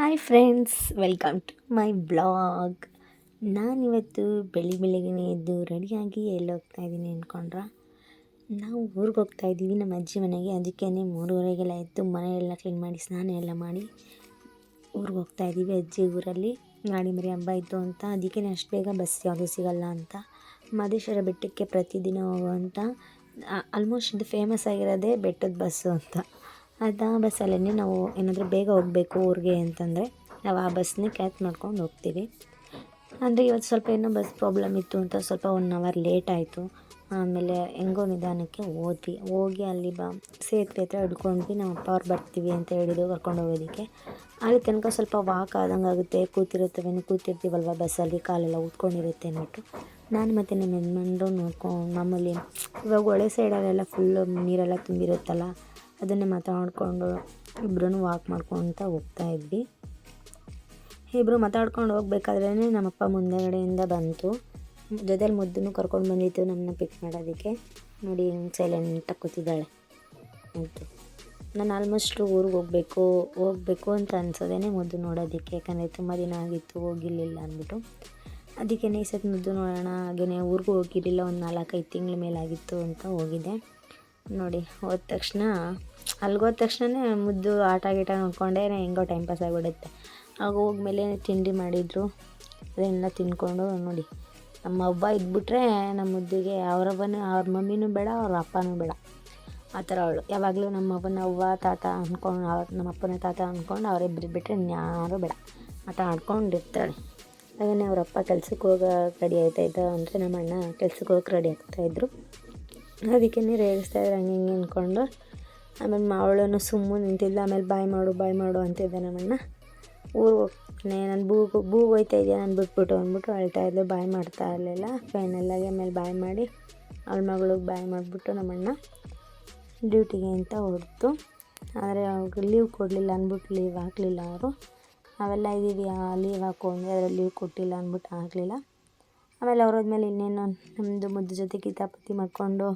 Hi friends, welcome to my blog. ನಾನಿವತ್ತು ಬೆಳಿಗ್ಗೆನೇ ಎದ್ದು ರೆಡಿಯಾಗಿ ಎಲ್ಲಿ ಹೋಗ್ತಾಯಿದ್ದೀನಿ ಅಂದ್ಕೊಂಡ್ರ, ನಾವು ಊರಿಗೆ ಹೋಗ್ತಾಯಿದ್ದೀವಿ ನಮ್ಮ ಅಜ್ಜಿ ಮನೆಗೆ. ಅದಕ್ಕೇ 3:30ಗೆಲ್ಲ ಎದ್ದು ಮನೆಯೆಲ್ಲ ಕ್ಲೀನ್ ಮಾಡಿ ಸ್ನಾನ ಎಲ್ಲ ಮಾಡಿ ಊರಿಗೆ ಹೋಗ್ತಾಯಿದ್ದೀವಿ. ಅಜ್ಜಿ ಊರಲ್ಲಿ ಗಾಡಿ ಮರಿ ಹಬ್ಬ ಇತ್ತು ಅಂತ, ಅದಕ್ಕೇ ಅಷ್ಟು ಬೇಗ ಬಸ್ ಯಾವುದೂ ಸಿಗೋಲ್ಲ ಅಂತ ಮಹದೇಶ್ವರ ಬೆಟ್ಟಕ್ಕೆ ಪ್ರತಿದಿನ ಹೋಗುವಂಥ ಆಲ್ಮೋಸ್ಟ್ ಇದು ಫೇಮಸ್ ಆಗಿರೋದೇ ಬೆಟ್ಟದ ಬಸ್ಸು ಅಂತ. ಅದು ಆ ಬಸ್ಸಲ್ಲೇ ನಾವು ಏನಾದರೂ ಬೇಗ ಹೋಗಬೇಕು ಊರಿಗೆ ಅಂತಂದರೆ ನಾವು ಆ ಬಸ್ನೇ ಕ್ಯಾಚ್ ಮಾಡ್ಕೊಂಡು ಹೋಗ್ತೀವಿ. ಅಂದರೆ ಇವತ್ತು ಸ್ವಲ್ಪ ಏನೋ ಬಸ್ ಪ್ರಾಬ್ಲಮ್ ಇತ್ತು ಅಂತ ಸ್ವಲ್ಪ 1 ಅವರ್ ಲೇಟ್ ಆಯಿತು. ಆಮೇಲೆ ಹೆಂಗೋ ನಿಧಾನಕ್ಕೆ ಹೋಗಿ ಅಲ್ಲಿ ಸೇತುವೆ ಹತ್ರ ಹಿಡ್ಕೊಂಡ್ವಿ. ನಮ್ಮ ಅಪ್ಪ ಅವ್ರು ಬರ್ತೀವಿ ಅಂತ ಹೇಳಿದ್ರು ಕರ್ಕೊಂಡು ಹೋಗೋದಕ್ಕೆ. ಅಲ್ಲಿ ತನಕ ಸ್ವಲ್ಪ ವಾಕ್ ಆದಂಗೆ ಆಗುತ್ತೆ, ಕೂತಿರ್ತೀವಲ್ವ ಬಸ್ಸಲ್ಲಿ, ಕಾಲೆಲ್ಲ ಊದ್ಕೊಂಡಿರುತ್ತೆ ಅಂದ್ಬಿಟ್ಟು ನಾನು ಮತ್ತು ನಮ್ಮ ಯಜಮಾನ್ರು ನೋಡ್ಕೊಂಡು ಮಾಮೂಲಿ ಇವಾಗ ಹೊಳೆ ಸೈಡಲ್ಲೆಲ್ಲ ಫುಲ್ಲು ನೀರೆಲ್ಲ ತುಂಬಿರುತ್ತಲ್ಲ, ಅದನ್ನೇ ಮಾತಾಡ್ಕೊಂಡು ಇಬ್ಬರೂ ವಾಕ್ ಮಾಡ್ಕೊತ ಹೋಗ್ತಾಯಿದ್ವಿ. ಇಬ್ಬರು ಮಾತಾಡ್ಕೊಂಡು ಹೋಗ್ಬೇಕಾದ್ರೇ ನಮ್ಮಪ್ಪ ಮುಂದೆಗಡೆಯಿಂದ ಬಂತು. ಜೊತೆಲಿ ಮುದ್ದನ್ನು ಕರ್ಕೊಂಡು ಬಂದಿತ್ತು ನಮ್ಮನ್ನ ಪಿಕ್ ಮಾಡೋದಕ್ಕೆ. ನೋಡಿ ಹಿಂಗೆ ಸೈಲೆಂಟಾಗಿ ಕೂತಿದ್ದಾಳೆ. ಮುದ್ದು ನಾನು ಆಲ್ಮೋಸ್ಟ್ ಊರಿಗೆ ಹೋಗಬೇಕು ಅಂತ ಅನ್ಸೋದೇನೆ ಮುದ್ದು ನೋಡೋದಕ್ಕೆ, ಯಾಕಂದರೆ ತುಂಬ ದಿನ ಆಗಿತ್ತು ಹೋಗಿರಲಿಲ್ಲ ಅಂದ್ಬಿಟ್ಟು. ಅದಕ್ಕೆ ಈ ಸತಿ ಮುದ್ದು ನೋಡೋಣ, ಹಾಗೆಯೇ ಊರಿಗೂ ಹೋಗಿರಲಿಲ್ಲ, ಒಂದು 4-5 ತಿಂಗಳ ಮೇಲಾಗಿತ್ತು ಅಂತ ಹೋಗಿದ್ದೆ. ನೋಡಿ ಹೋದ ತಕ್ಷಣ ಮುದ್ದು ಆಟ ನೋಡ್ಕೊಂಡೇ ಹೆಂಗೋ ಟೈಮ್ ಪಾಸ್ ಆಗಿಬಿಡುತ್ತೆ. ಆಗ ಹೋಗ್ಮೇಲೆ ತಿಂಡಿ ಮಾಡಿದರು, ಅದನ್ನೆಲ್ಲ ತಿಂದ್ಕೊಂಡು ನೋಡಿ ನಮ್ಮ ಅವ್ವ ಇದ್ಬಿಟ್ರೆ ನಮ್ಮ ಮುದ್ದಿಗೆ ಅವ್ರ ಮಮ್ಮಿನೂ ಬೇಡ, ಅವ್ರ ಅಪ್ಪನೂ ಬೇಡ, ಆ ಥರ ಅವಳು. ಯಾವಾಗಲೂ ನಮ್ಮ ಅವ್ವನ ಅವ್ವ ತಾತ ಅಂದ್ಕೊಂಡು, ನಮ್ಮ ಅಪ್ಪನ ತಾತ ಅಂದ್ಕೊಂಡು ಅವರಿಬ್ಬರು ಬಿಟ್ಟರೆ ಇನ್ಯಾರೂ ಬೇಡ, ಆಟ ಆಡ್ಕೊಂಡಿರ್ತಾಳೆ. ಹಾಗೆಯೇ ಅವರಪ್ಪ ಕೆಲ್ಸಕ್ಕೆ ಹೋಗೋ ರೆಡಿ ಆಯ್ತಾಯಿದ್ದ, ಅಂದರೆ ನಮ್ಮ ಅಣ್ಣ ಕೆಲ್ಸಕ್ಕೆ ಹೋಗಕ್ಕೆ ರೆಡಿ ಆಗ್ತಾಯಿದ್ರು. ಅದಕ್ಕೇ ರೇಗಿಸ್ತಾಯಿದ್ರು ಹಂಗೆ ಹಿಂಗೆ ಅಂದ್ಕೊಂಡು. ಆಮೇಲೆ ಅವಳನ್ನು ಸುಮ್ಮನೆ ನಿಂತಿದ್ಲು. ಆಮೇಲೆ ಬಾಯ್ ಮಾಡು ಅಂತಿದ್ದೆ ನಮ್ಮಣ್ಣ. ಊರಿಗೆ ಹೋಗ್ತಾನೆ, ನಾನು ಬೂಗ್ ಹೋಯ್ತಾ ಇದೆಯಾ ನಾನು ಬಿಟ್ಬಿಟ್ಟು ಅಂದ್ಬಿಟ್ಟು ಅಳ್ತಾಯಿದ್ಲು. ಬಾಯ್ ಮಾಡ್ತಾ ಇರಲಿಲ್ಲ. ಫೈನಲ್ಲಾಗಿ ಆಮೇಲೆ ಬಾಯ್ ಮಾಡಿ ಅವಳ ಮಗಳಿಗೆ ಬಾಯ್ ಮಾಡಿಬಿಟ್ಟು ನಮ್ಮಣ್ಣ ಡ್ಯೂಟಿಗೆ ಅಂತ ಹೊರತು. ಆದರೆ ಅವ್ರಿಗೆ ಲೀವ್ ಕೊಡಲಿಲ್ಲ ಅಂದ್ಬಿಟ್ಟು ಲೀವ್ ಹಾಕಲಿಲ್ಲ ಅವರು. ನಾವೆಲ್ಲ ಇದ್ದೀವಿ ಲೀವ್ ಹಾಕು ಅಂದರೆ ಅದರಲ್ಲಿ ಲೀವ್ ಕೊಟ್ಟಿಲ್ಲ ಅಂದ್ಬಿಟ್ಟು ಹಾಕಲಿಲ್ಲ. ಆಮೇಲೆ ಅವ್ರೋದ್ಮೇಲೆ ಇನ್ನೇನು ನಮ್ಮದು ಮುದ್ದು ಜೊತೆ ಕಿತಾಪತಿ ಮಾಡಿಕೊಂಡು,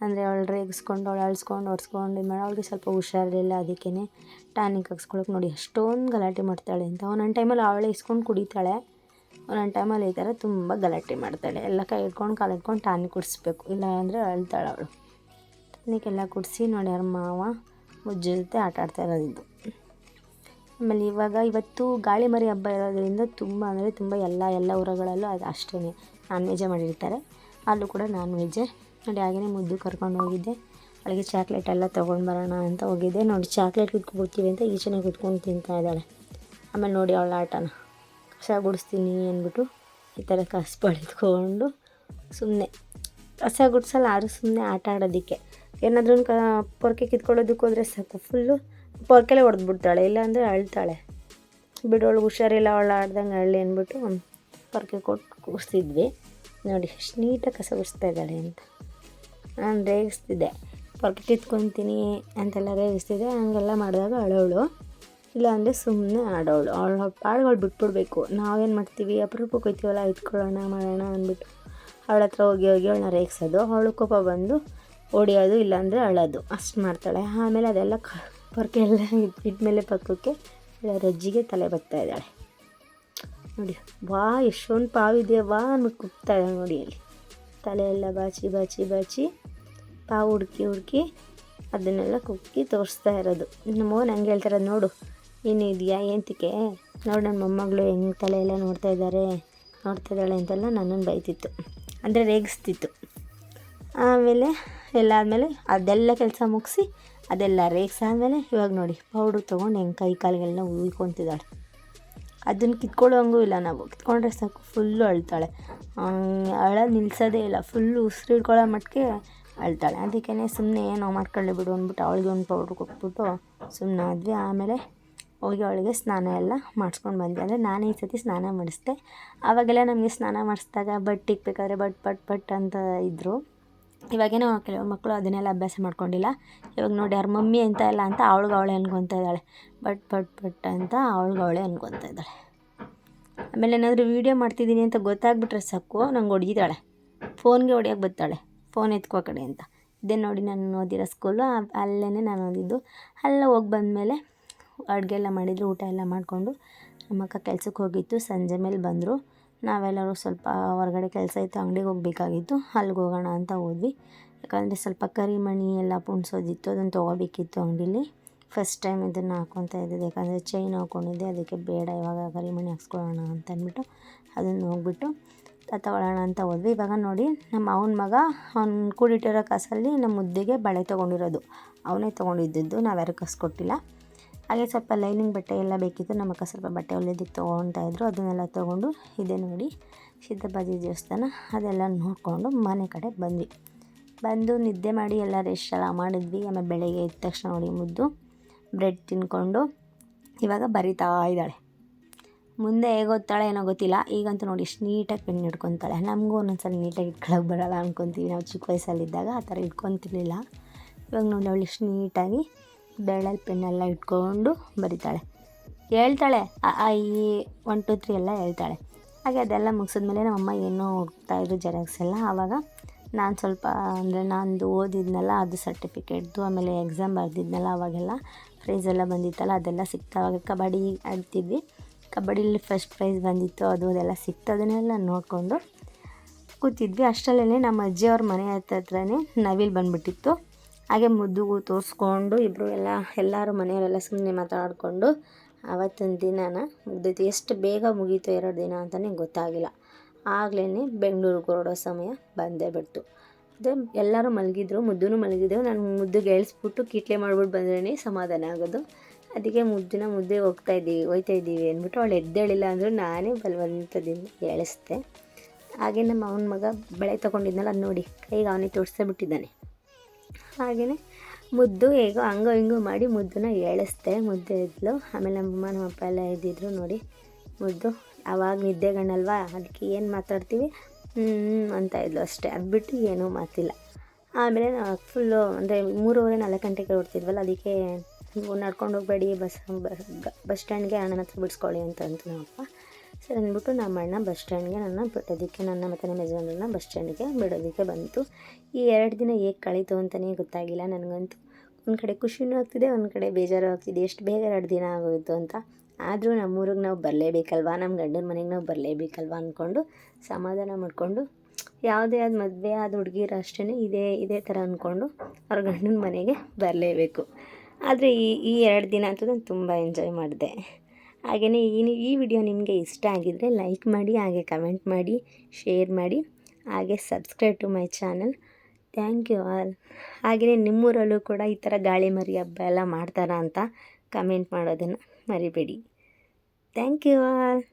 ಅಂದರೆ ಅವಳು ರೇಗಿಸ್ಕೊಂಡು, ಅವಳು ಅಳಿಸ್ಕೊಂಡು ಒರೆಸ್ಕೊಂಡು ಇದು ಮಾಡಿ. ಅವಳಿಗೆ ಸ್ವಲ್ಪ ಹುಷಾರಿರಲಿಲ್ಲ, ಅದಕ್ಕೇ ಟಾನಿಕ್ ಹಾಕ್ಸ್ಕೊಳಕ್ಕೆ ನೋಡಿ ಅಷ್ಟೊಂದು ಗಲಾಟೆ ಮಾಡ್ತಾಳೆ ಅಂತ. ಒಂದೊಂದು ಟೈಮಲ್ಲಿ ಅವಳೇ ಇಸ್ಕೊಂಡು ಕುಡಿತಾಳೆ, ಒಂದೊಂದು ಟೈಮಲ್ಲಿ ಈ ಥರ ತುಂಬ ಗಲಾಟೆ ಮಾಡ್ತಾಳೆ. ಎಲ್ಲ ಕೈ ಹಿಡ್ಕೊಂಡು ಕಾಲು ಹಿಡ್ಕೊಂಡು ಟಾನಿಕ್ ಕುಡಿಸ್ಬೇಕು, ಇಲ್ಲ ಅಂದರೆ ಅಳ್ತಾಳೆ ಅವಳು. ಟಾನಿಕ್ಕೆಲ್ಲ ಕುಡಿಸಿ ನೋಡಿ ಅವ್ರ ಮಾವ ಮುಜ್ಜು ಜೊತೆ ಆಟ ಆಡ್ತಾ ಇರೋದಿದ್ದು. ಆಮೇಲೆ ಇವತ್ತು ಗಾಳಿ ಮರಿ ಹಬ್ಬ ಇರೋದ್ರಿಂದ ತುಂಬ ಅಂದರೆ ತುಂಬ ಎಲ್ಲ ಊರುಗಳಲ್ಲೂ ಅದು ಅಷ್ಟೇ ನಾನ್ ವೆಜ್ಜೇ ಮಾಡಿರ್ತಾರೆ. ಅಲ್ಲೂ ಕೂಡ ನಾನ್ ವೆಜ್ಜೇ ನೋಡಿ. ಹಾಗೆಯೇ ಮುದ್ದು ಕರ್ಕೊಂಡು ಹೋಗಿದ್ದೆ, ಅವಳಿಗೆ ಚಾಕ್ಲೇಟ್ ಎಲ್ಲ ತೊಗೊಂಡು ಬರೋಣ ಅಂತ ಹೋಗಿದ್ದೆ. ನೋಡಿ ಚಾಕ್ಲೇಟ್ ಕುತ್ಕೊಡ್ತೀವಿ ಅಂತ ಈಚೆನೇ ಕುತ್ಕೊಂಡು ತಿಂತಾ ಇದ್ದಾಳೆ. ಆಮೇಲೆ ನೋಡಿ ಅವಳ ಆಟನ ಕಸ ಗುಡಿಸ್ತೀನಿ ಅಂದ್ಬಿಟ್ಟು ಈ ಥರ ಕಸ ಬಳಿದ್ಕೊಂಡು ಸುಮ್ಮನೆ ಕಸ ಗುಡಿಸಲ್ಲ, ಆದರೂ ಸುಮ್ಮನೆ ಆಟ ಆಡೋದಕ್ಕೆ. ಏನಾದ್ರೂ ಪೊರ್ಕೆ ಕಿತ್ಕೊಳ್ಳೋದಕ್ಕೆ ಹೋದರೆ ಸಾಕು, ಫುಲ್ಲು ಪೊರ್ಕೆಲೇ ಹೊಡೆದ್ಬಿಡ್ತಾಳೆ, ಇಲ್ಲಾಂದರೆ ಅಳ್ತಾಳೆ. ಬಿಡೋಳು ಹುಷಾರಿಲ್ಲ, ಅವಳು ಆಡ್ದಂಗೆ ಅಳ್ಳಿ ಅಂದ್ಬಿಟ್ಟು ಪೊರ್ಕೆ ಕೊಟ್ಟು ಕೂರಿಸಿದ್ವಿ. ನೋಡಿ ಎಷ್ಟು ನೀಟಾಗಿ ಕಸ ಗುಡಿಸ್ತಾ ಇದ್ದಾಳೆ ಅಂತ. ನಾನು ರೇಗಿಸ್ತಿದ್ದೆ, ಪೊರ್ಕೆ ಕಿತ್ಕೊತೀನಿ ಅಂತೆಲ್ಲ ರೇಗಿಸ್ತಿದ್ದೆ. ಹಂಗೆಲ್ಲ ಮಾಡಿದಾಗ ಅಳೋಳು, ಇಲ್ಲಾಂದರೆ ಸುಮ್ಮನೆ ಆಡೋಳು. ಅವಳ ಪಾಡುಗಳು ಬಿಟ್ಬಿಡ್ಬೇಕು. ನಾವೇನು ಮಾಡ್ತೀವಿ, ಅಪರೂಪಕ್ಕೆ ಹೋಗ್ತೀವಲ್ಲ, ಇಟ್ಕೊಳ್ಳೋಣ ಮಾಡೋಣ ಅಂದ್ಬಿಟ್ಟು ಅವಳ ಹತ್ರ ಹೋಗಿ ಅವಳನ್ನ ರೇಗಿಸೋದು. ಅವಳು ಕೋಪ ಬಂದು ಹೊಡಿಯೋದು, ಇಲ್ಲಾಂದರೆ ಅಳೋದು, ಅಷ್ಟು ಮಾಡ್ತಾಳೆ. ಆಮೇಲೆ ಅದೆಲ್ಲ ಪೊರ್ಕೆ ಎಲ್ಲ ಇಟ್ಮೇಲೆ ಪಕ್ಕಕ್ಕೆ ರಜ್ಜಿಗೆ ತಲೆ ಬರ್ತಾ ಇದ್ದಾಳೆ. ನೋಡಿ ಎಷ್ಟೊಂದು ಪಾವಿದೆಯಾ ಅಂದ್ಬಿಟ್ಟು ಕುಗ್ತಾ ಇದ್ದಾಳೆ ನೋಡಿ. ಅಲ್ಲಿ ತಲೆಯೆಲ್ಲ ಬಾಚಿ ಪಾವು ಹುಡುಕಿ ಅದನ್ನೆಲ್ಲ ಕುಕ್ಕಿ ತೋರಿಸ್ತಾ ಇರೋದು. ನಮ್ಮವ್ವ ನಂಗೆ ಹೇಳ್ತಾರದು, ನೋಡು ಏನು ಇದೆಯಾ ಏಂತಕ್ಕೆ, ನೋಡು ನನ್ನ ಮೊಮ್ಮಗಳು ಹೆಂಗೆ ತಲೆಯೆಲ್ಲ ನೋಡ್ತಾ ಇದ್ದಾಳೆ ಅಂತೆಲ್ಲ ನನ್ನನ್ನು ಬೈತಿತ್ತು, ಅಂದರೆ ರೇಗಿಸ್ತಿತ್ತು. ಆಮೇಲೆ ಆದಮೇಲೆ ಅದೆಲ್ಲ ಕೆಲಸ ಮುಗಿಸಿ ಅದೆಲ್ಲ ರೇಗಿಸಾದ್ಮೇಲೆ ಇವಾಗ ನೋಡಿ ಪೌಡ್ರು ತೊಗೊಂಡು ಹೆಂಗೆ ಕೈ ಕಾಲಿಗೆಲ್ಲ ಉಯ್ಕೊತಿದ್ದಾಳೆ. ಅದನ್ನು ಕಿತ್ಕೊಳ್ಳೋಂಗೂ ಇಲ್ಲ, ನಾವು ಕಿತ್ಕೊಂಡ್ರೆ ಸಾಕು ಫುಲ್ಲು ಅಳ್ತಾಳೆ. ಅಳೋದು ನಿಲ್ಲಿಸೋದೇ ಇಲ್ಲ, ಫುಲ್ಲು ಉಸಿರು ಹಿಡ್ಕೊಳ್ಳೋ ಮಟ್ಟಿಗೆ ಅಳ್ತಾಳೆ. ಅದಕ್ಕೇ ಸುಮ್ಮನೆ ಏನೋ ಮಾಡ್ಕೊಳ್ಳಿ ಬಿಡು ಅಂದ್ಬಿಟ್ಟು ಅವಳಿಗೆ ಒಂದು ಪೌಡ್ರ್ ಕೊಟ್ಬಿಟ್ಟು ಸುಮ್ಮನೆ ಆದ್ವಿ. ಆಮೇಲೆ ಹೋಗಿ ಅವಳಿಗೆ ಸ್ನಾನ ಎಲ್ಲ ಮಾಡಿಸ್ಕೊಂಡು ಬಂದ್ವಿ. ಅಂದರೆ ನಾನೇ ಈ ಸತಿ ಸ್ನಾನ ಮಾಡಿಸ್ದೆ. ಆವಾಗೆಲ್ಲ ನಮಗೆ ಸ್ನಾನ ಮಾಡಿಸಿದಾಗ ಬಟ್ಟೆ ಇಕ್ಬೇಕಾದ್ರೆ ಬಟ್ ಅಂತ ಇದ್ದರು. ಇವಾಗೇನೋ ಕೆಲವು ಮಕ್ಕಳು ಅದನ್ನೆಲ್ಲ ಅಭ್ಯಾಸ ಮಾಡ್ಕೊಂಡಿಲ್ಲ. ಇವಾಗ ನೋಡಿ ಅವ್ರ ಮಮ್ಮಿ ಅಂತ ಇಲ್ಲ ಅಂತ ಅವಳೇ ಅನ್ಕೊತಾ ಇದ್ದಾಳೆ, ಬಟ್ ಅಂತ ಅವಳೇ ಅನ್ಕೊತಾ ಇದ್ದಾಳೆ. ಆಮೇಲೆ ಏನಾದರೂ ವೀಡಿಯೋ ಮಾಡ್ತಿದ್ದೀನಿ ಅಂತ ಗೊತ್ತಾಗ್ಬಿಟ್ರೆ ಸಾಕು ನಂಗೆ ಹೊಡಿತಾಳೆ, ಫೋನ್ಗೆ ಹೊಡಿಯೋಕೆ ಬರ್ತಾಳೆ, ಫೋನ್ ಎತ್ಕೋ ಕಡೆ ಅಂತ. ಇದೇ ನೋಡಿ ನಾನು ಓದಿರೋ ಸ್ಕೂಲು, ಅಲ್ಲೇ ನಾನು ಓದಿದ್ದು. ಅಲ್ಲ ಹೋಗಿ ಬಂದಮೇಲೆ ಅಡುಗೆ ಎಲ್ಲ ಮಾಡಿದ್ರು, ಊಟ ಎಲ್ಲ ಮಾಡಿಕೊಂಡು ನಮ್ಮಕ್ಕ ಕೆಲ್ಸಕ್ಕೆ ಹೋಗಿತ್ತು. ಸಂಜೆ ಮೇಲೆ ಬಂದರು. ನಾವೆಲ್ಲರೂ ಸ್ವಲ್ಪ ಹೊರಗಡೆ ಕೆಲಸ ಇತ್ತು, ಅಂಗಡಿಗೆ ಹೋಗಬೇಕಾಗಿತ್ತು, ಅಲ್ಲಿಗೆ ಹೋಗೋಣ ಅಂತ ಹೋದ್ವಿ. ಯಾಕಂದರೆ ಸ್ವಲ್ಪ ಕರಿಮಣಿ ಎಲ್ಲ ಪುಣ್ಸೋದಿತ್ತು, ಅದನ್ನು ತೊಗೋಬೇಕಿತ್ತು ಅಂಗಡೀಲಿ. ಫಸ್ಟ್ ಟೈಮ್ ಇದನ್ನು ಹಾಕ್ಕೊತಾ ಇದ್ದಿದ್ದು, ಯಾಕಂದರೆ ಚೈನ್ ಹಾಕ್ಕೊಂಡಿದ್ದೆ, ಅದಕ್ಕೆ ಬೇಡ ಇವಾಗ ಕರಿಮಣಿ ಹಾಕ್ಸ್ಕೊಳ್ಳೋಣ ಅಂತ ಅಂದ್ಬಿಟ್ಟು ಅದನ್ನು ಹೋಗ್ಬಿಟ್ಟು ತಗೊಳ್ಳೋಣ ಅಂತ ಹೋದ್ವಿ. ಇವಾಗ ನೋಡಿ, ನಮ್ಮ ಅವನ ಮಗ ಅವ್ನು ಕೂಡಿಟ್ಟಿರೋ ಕಾಸಲ್ಲಿ ನಮ್ಮ ಮುದ್ದಿಗೆ ಬಳೆ ತೊಗೊಂಡಿರೋದು, ಅವನೇ ತೊಗೊಂಡಿದ್ದು, ನಾವ್ಯಾರು ಕಾಸು ಕೊಟ್ಟಿಲ್ಲ. ಹಾಗೆ ಸ್ವಲ್ಪ ಲೈನಿಂಗ್ ಬಟ್ಟೆ ಎಲ್ಲ ಬೇಕಿತ್ತು, ನಮ್ಮ ಅಕ್ಕ ಸ್ವಲ್ಪ ಬಟ್ಟೆ ಹೊಲಿಯೋದಕ್ಕೆ ತೊಗೊಳ್ತಾಯಿದ್ರು. ಅದನ್ನೆಲ್ಲ ತೊಗೊಂಡು ಇದೆ ನೋಡಿ ಸಿದ್ದಪ್ಪಾಜಿ ದೇವಸ್ಥಾನ, ಅದೆಲ್ಲ ನೋಡಿಕೊಂಡು ಮನೆ ಕಡೆ ಬಂದು ನಿದ್ದೆ ಮಾಡಿ ಎಲ್ಲ ರೆಸ್ಟ್ ಎಲ್ಲ ಮಾಡಿದ್ವಿ. ಆಮೇಲೆ ಬೆಳಗ್ಗೆ ಎದ್ದ ತಕ್ಷಣ ನೋಡಿ ಮುದ್ದು ಬ್ರೆಡ್ ತಿನ್ಕೊಂಡು ಇವಾಗ ಬರಿತಾ ಇದ್ದಾಳೆ. ಮುಂದೆ ಹೇಗೆ ಓದ್ತಾಳೆ ಏನೋ ಗೊತ್ತಿಲ್ಲ. ಈಗಂತೂ ನೋಡಿ ಎಷ್ಟು ನೀಟಾಗಿ ಪೆನ್ ಹಿಡ್ಕೊತಾಳೆ. ನಮಗೂ ಒಂದೊಂದ್ಸಲ ನೀಟಾಗಿ ಇಟ್ಕೊಳ್ಳೋಕೆ ಬರೋಲ್ಲ ಅಂದ್ಕೊತೀವಿ, ನಾವು ಚಿಕ್ಕ ವಯಸ್ಸಲ್ಲಿದ್ದಾಗ ಆ ಥರ ಇಟ್ಕೊತಿರ್ಲಿಲ್ಲ. ಇವಾಗ ನೋಡಿ ಅವಳು ಎಷ್ಟು ನೀಟಾಗಿ ಬೆರಳಲ್ಲಿ ಪೆನ್ನೆಲ್ಲ ಇಟ್ಕೊಂಡು ಬರಿತಾಳೆ, ಹೇಳ್ತಾಳೆ ಆ ಈ 1 2 3 ಎಲ್ಲ ಹೇಳ್ತಾಳೆ. ಹಾಗೆ ಅದೆಲ್ಲ ಮುಗಿಸಿದ್ಮೇಲೆ ನಮ್ಮಮ್ಮ ಏನೋ ಹೋಗ್ತಾಯಿದ್ರು ಜೆರಾಕ್ಸ್ ಎಲ್ಲ. ಆವಾಗ ನಾನು ಸ್ವಲ್ಪ ಅಂದರೆ ನಂದು ಓದಿದ್ನಲ್ಲ ಅದು ಸರ್ಟಿಫಿಕೇಟ್ದು, ಆಮೇಲೆ ಎಕ್ಸಾಮ್ ಬರೆದಿದ್ನಲ್ಲ ಅವಾಗೆಲ್ಲ ಪ್ರೈಸೆಲ್ಲ ಬಂದಿತ್ತಲ್ಲ ಅದೆಲ್ಲ ಸಿಕ್ತು. ಆವಾಗ ಕಬಡ್ಡಿ ಆಡ್ತಿದ್ವಿ, ಕಬಡ್ಡಿಲಿ ಫಸ್ಟ್ ಪ್ರೈಸ್ ಬಂದಿತ್ತು, ಅದೆಲ್ಲ ಸಿಕ್ತು. ಅದನ್ನೆಲ್ಲ ನೋಡಿಕೊಂಡು ಕೂತಿದ್ವಿ. ಅಷ್ಟರಲ್ಲೇ ನಮ್ಮ ಅಜ್ಜಿಯವ್ರ ಮನೆ ಹತ್ರನೇ ನವಿಲು ಬಂದುಬಿಟ್ಟಿತ್ತು. ಹಾಗೆ ಮುದ್ದುಗೂ ತೋರಿಸ್ಕೊಂಡು ಇಬ್ಬರು ಎಲ್ಲರೂ ಮನೆಯವರೆಲ್ಲ ಸುಮ್ಮನೆ ಮಾತಾಡಿಕೊಂಡು ಆವತ್ತಿನ ದಿನನ ಮುಗ್ದೈತಿ. ಎಷ್ಟು ಬೇಗ ಮುಗೀತು 2 ದಿನ ಅಂತಲೇ ಗೊತ್ತಾಗಿಲ್ಲ. ಆಗಲೇ ಬೆಂಗಳೂರಿಗೆ ಹೊರಡೋ ಸಮಯ ಬಂದೇ ಬಿಡ್ತು. ಅದೇ ಎಲ್ಲರೂ ಮಲಗಿದ್ರು, ಮುದ್ದೂ ಮಲಗಿದ್ರು. ನಾನು ಮುದ್ದುಗೆ ಏಳಿಸ್ಬಿಟ್ಟು ಕಿಟ್ಲೆ ಮಾಡ್ಬಿಟ್ಟು ಬಂದ್ರೇ ಸಮಾಧಾನ ಆಗೋದು. ಅದಕ್ಕೆ ಮುದ್ದೆ ಹೋಗ್ತಾ ಇದ್ದೀವಿ ಅಂದ್ಬಿಟ್ಟು ಅವಳು ಎದ್ದೇಳಿಲ್ಲ ಅಂದರು, ನಾನೇ ಬಲವಂತದಿಂದ ಏಳಿಸ್ದೆ. ಹಾಗೆ ನಮ್ಮ ಅವನ ಮಗ ಬಳೆ ತೊಗೊಂಡಿದ್ನಲ್ಲ ಅದು ನೋಡಿ ಕೈಗೆ ಅವನೇ ತೋರಿಸೇ ಬಿಟ್ಟಿದ್ದಾನೆ. ಹಾಗೆಯೇ ಮುದ್ದು ಹೇಗೋ ಹಂಗೋ ಹಿಂಗೋ ಮಾಡಿ ಮುದ್ದನ್ನ ಏಳಿಸ್ದೆ. ಮುದ್ದೆ ಇದ್ಲು. ಆಮೇಲೆ ನಮ್ಮಮ್ಮ ನಮ್ಮಪ್ಪ ಎಲ್ಲ ಇದ್ದಿದ್ರು ನೋಡಿ. ಮುದ್ದು ಆವಾಗ ನಿದ್ದೆಗಣ್ಣಲ್ವಾ, ಅದಕ್ಕೆ ಏನು ಮಾತಾಡ್ತೀವಿ ಅಂತ ಇದ್ಲು ಅಷ್ಟೇ, ಅದು ಬಿಟ್ಟು ಏನೂ ಮಾತಿಲ್ಲ. ಆಮೇಲೆ ನಾವು ಫುಲ್ಲು ಅಂದರೆ 3:30 4 ಗಂಟೆಗೆ ಹೊಡ್ತಿದ್ವಲ್ಲ, ಅದಕ್ಕೆ ನೀವು ನಡ್ಕೊಂಡು ಹೋಗಬೇಡಿ, ಬಸ್ ಸ್ಟ್ಯಾಂಡ್ಗೆ ಅಣ್ಣನ ಹತ್ರ ಬಿಡಿಸ್ಕೊಳ್ಳಿ ಅಂತ ಅಂತು ನಮ್ಮಪ್ಪ. ಸರಿ ಅಂದ್ಬಿಟ್ಟು ನಮ್ಮ ಅಣ್ಣ ಬಸ್ ಸ್ಟ್ಯಾಂಡ್ಗೆ ನನ್ನ ಬಿಡೋದಕ್ಕೆ, ನನ್ನ ಮತ್ತು ನಮ್ಮ ಯಜಮಾನರನ್ನ ಬಸ್ ಸ್ಟ್ಯಾಂಡಿಗೆ ಬಿಡೋದಕ್ಕೆ ಬಂತು. ಈ 2 ದಿನ ಹೇಗೆ ಕಳೀತು ಅಂತಲೇ ಗೊತ್ತಾಗಿಲ್ಲ ನನಗಂತೂ. ಒಂದು ಕಡೆ ಖುಷಿನೂ ಆಗ್ತಿದೆ, ಒಂದು ಕಡೆ ಬೇಜಾರು ಆಗ್ತಿದೆ, ಎಷ್ಟು ಬೇಗ 2 ದಿನ ಆಗೋಯಿತು ಅಂತ. ಆದರೂ ನಮ್ಮೂರಿಗೆ ನಾವು ಬರಲೇಬೇಕಲ್ವ, ನಮ್ಮ ಗಂಡನ ಮನೆಗೆ ನಾವು ಬರಲೇಬೇಕಲ್ವ ಅಂದ್ಕೊಂಡು ಸಮಾಧಾನ ಮಾಡಿಕೊಂಡು, ಯಾವುದೇ ಆದ ಮದುವೆ ಆದ ಹುಡುಗಿರು ಅಷ್ಟೇ ಇದೇ ಥರ ಅಂದ್ಕೊಂಡು ಅವ್ರ ಗಂಡನ ಮನೆಗೆ ಬರಲೇಬೇಕು. ಆದರೆ ಈ 2 ದಿನ ಅಂತೂ ನಾನು ತುಂಬ ಎಂಜಾಯ್ ಮಾಡಿದೆ. ಹಾಗೆಯೇ ಈ ವಿಡಿಯೋ ನಿಮಗೆ ಇಷ್ಟ ಆಗಿದ್ದರೆ ಲೈಕ್ ಮಾಡಿ, ಹಾಗೆ ಕಮೆಂಟ್ ಮಾಡಿ, ಶೇರ್ ಮಾಡಿ, ಹಾಗೆ subscribe to my channel. Thank you all. ಹಾಗೆಯೇ ನಿಮ್ಮೂರಲ್ಲೂ ಕೂಡ ಈ ಥರ ಗಾಳಿ ಮರಿ ಹಬ್ಬ ಎಲ್ಲ ಮಾಡ್ತಾರಾ ಅಂತ ಕಮೆಂಟ್ ಮಾಡೋದನ್ನು ಮರಿಬೇಡಿ. Thank you all.